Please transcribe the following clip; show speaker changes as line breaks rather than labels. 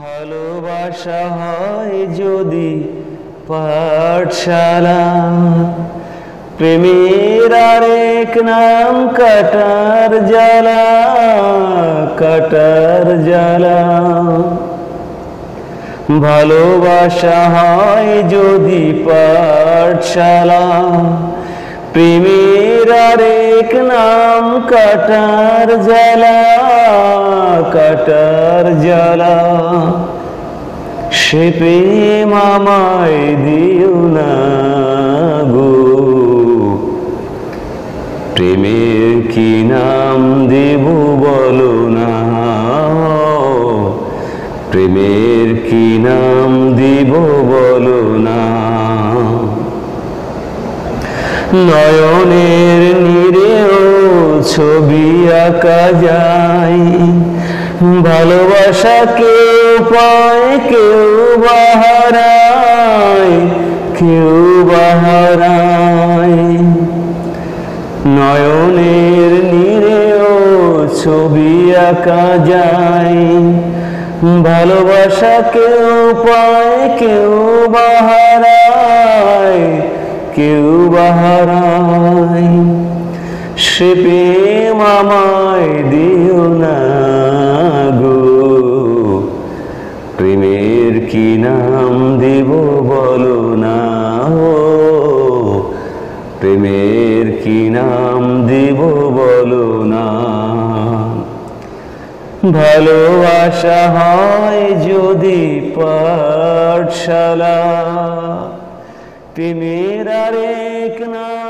ভালোবাসা হয় যদি পাঠশালা, প্রেমের আরেক নাম কাটার জ্বালা, কাটার জ্বালা। ভালোবাসা হয় যদি পাঠশালা, প্রেমের আরেক নাম কাটার জ্বালা, কাটার জ্বালা। সে প্রেম আমায় দিও না গো, প্রেমের কি নাম দেব বলো না, প্রেমের কি নাম দিব বলো না। নয়নের নীরেও ছবি আঁকা যায়, ভালোবাসা কেউ পায় কেউ বাহারায়, কেউ বাহারায়। নয়নের নীরেও ছবি আঁকা যায়, ভালোবাসা কেউ পায় কেউ বাহারায়, কেউ বাহারায়। সে প্রেম আমায় দিও না গো, প্রেমের কি নাম দেব বলো না, প্রেমের কি নাম দেব বলো না। ভালোবাসা হয় যদি পাঠশালা, প্রেমের আরেক নাম